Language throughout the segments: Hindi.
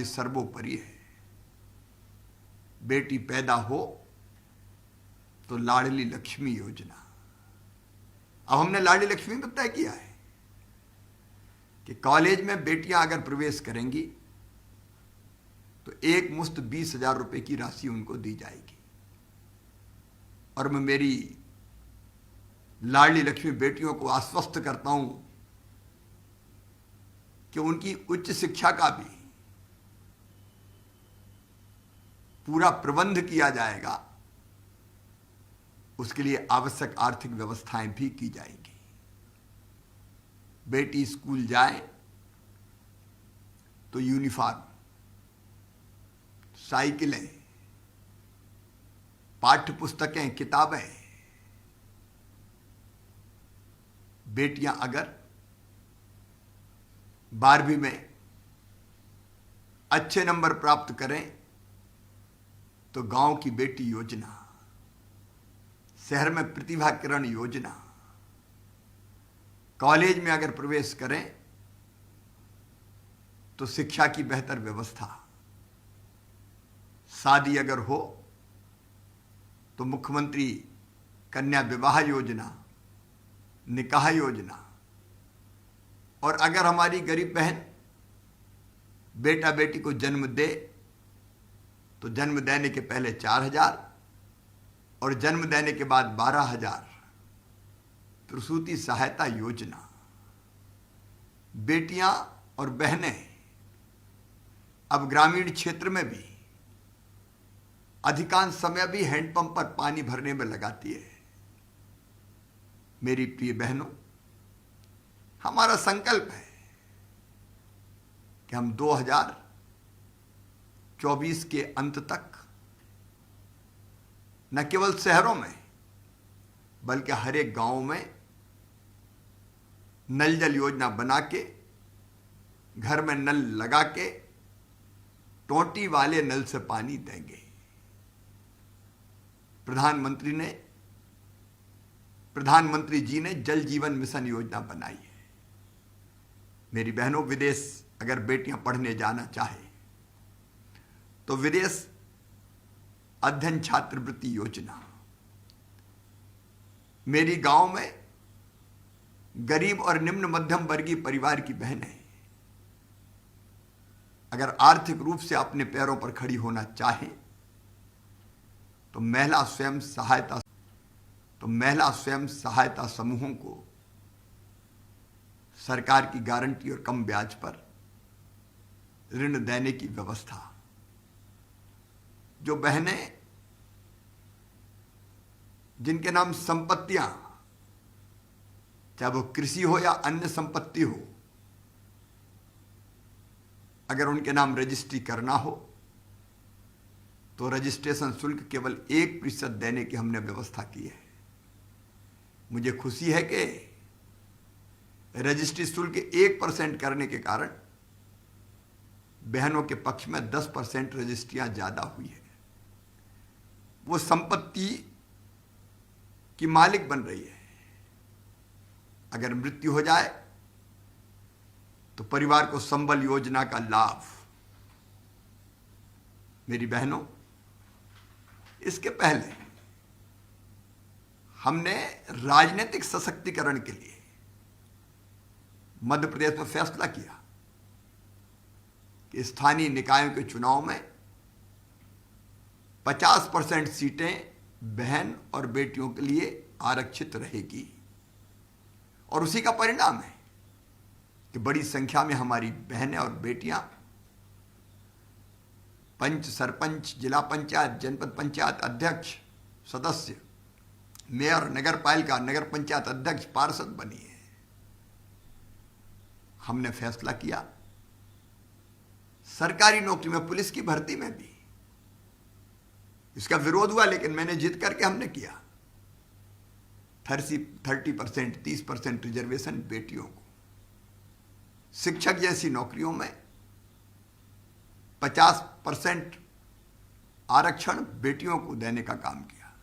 सर्वोपरि है। बेटी पैदा हो तो लाडली लक्ष्मी योजना। अब हमने लाडली लक्ष्मी में तय किया है कि कॉलेज में बेटियां अगर प्रवेश करेंगी तो एक मुश्त 20,000 रुपए की राशि उनको दी जाएगी। और मैं मेरी लाडली लक्ष्मी बेटियों को आश्वस्त करता हूं कि उनकी उच्च शिक्षा का भी पूरा प्रबंध किया जाएगा। उसके लिए आवश्यक आर्थिक व्यवस्थाएं भी की जाएंगी। बेटी स्कूल जाए तो यूनिफॉर्म, साइकिलें, पाठ्य पुस्तकें, किताबें। बेटियां अगर 12वीं में अच्छे नंबर प्राप्त करें तो गांव की बेटी योजना, शहर में प्रतिभा किरण योजना, कॉलेज में अगर प्रवेश करें तो शिक्षा की बेहतर व्यवस्था, शादी अगर हो तो मुख्यमंत्री कन्या विवाह योजना, निकाह योजना। और अगर हमारी गरीब बहन बेटा बेटी को जन्म दे तो जन्म देने के पहले 4,000 और जन्म देने के बाद 12,000 प्रसूति सहायता योजना। बेटियां और बहनें अब ग्रामीण क्षेत्र में भी अधिकांश समय भी हैंडपंप पर पानी भरने में लगाती है। मेरी प्रिय बहनों, हमारा संकल्प है कि हम 2024 के अंत तक न केवल शहरों में बल्कि हर एक गांव में नल जल योजना बना के, घर में नल लगा के टोंटी वाले नल से पानी देंगे। प्रधानमंत्री जी ने जल जीवन मिशन योजना बनाई है। मेरी बहनों, विदेश अगर बेटियां पढ़ने जाना चाहे तो विदेश अध्ययन छात्रवृत्ति योजना। मेरी गांव में गरीब और निम्न मध्यम वर्गीय परिवार की बहनें अगर आर्थिक रूप से अपने पैरों पर खड़ी होना चाहें तो महिला स्वयं सहायता समूहों को सरकार की गारंटी और कम ब्याज पर ऋण देने की व्यवस्था। जो बहनें जिनके नाम संपत्तियां, चाहे वो कृषि हो या अन्य संपत्ति हो, अगर उनके नाम रजिस्ट्री करना हो तो रजिस्ट्रेशन शुल्क केवल 1% देने की हमने व्यवस्था की है। मुझे खुशी है कि रजिस्ट्री शुल्क 1% करने के कारण बहनों के पक्ष में 10% रजिस्ट्रियां ज्यादा हुई है। वो संपत्ति की मालिक बन रही है। अगर मृत्यु हो जाए तो परिवार को संबल योजना का लाभ। मेरी बहनों, इसके पहले हमने राजनीतिक सशक्तिकरण के लिए मध्य प्रदेश में फैसला किया कि स्थानीय निकायों के चुनाव में 50% सीटें बहन और बेटियों के लिए आरक्षित रहेगी। और उसी का परिणाम है कि बड़ी संख्या में हमारी बहनें और बेटियां पंच, सरपंच, जिला पंचायत, जनपद पंचायत अध्यक्ष, सदस्य, मेयर, नगर पालिका, नगर पंचायत अध्यक्ष, पार्षद बनी है। हमने फैसला किया सरकारी नौकरी में, पुलिस की भर्ती में भी इसका विरोध हुआ, लेकिन मैंने जिद करके हमने किया 30%, 30% रिजर्वेशन बेटियों को। शिक्षक जैसी नौकरियों में 50% आरक्षण बेटियों को देने का काम किया।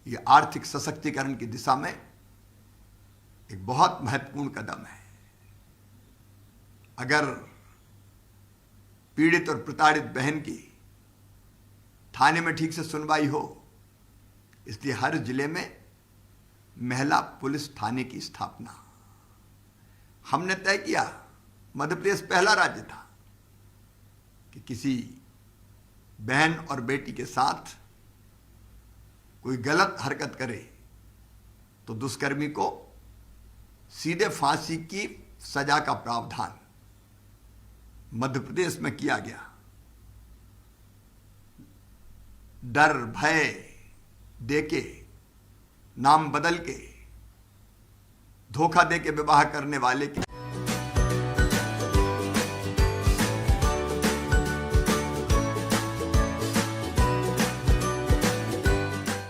यह आर्थिक सशक्तिकरण की दिशा में एक बहुत महत्वपूर्ण कदम है। अगर पीड़ित और प्रताड़ित बहन की थाने में ठीक से सुनवाई हो, इसलिए हर जिले में महिला पुलिस थाने की स्थापना। हमने तय किया, मध्य प्रदेश पहला राज्य था कि किसी बहन और बेटी के साथ कोई गलत हरकत करे तो दुष्कर्मी को सीधे फांसी की सजा का प्रावधान मध्य प्रदेश में किया गया। डर भय देके, नाम बदल के, धोखा देके विवाह करने वाले की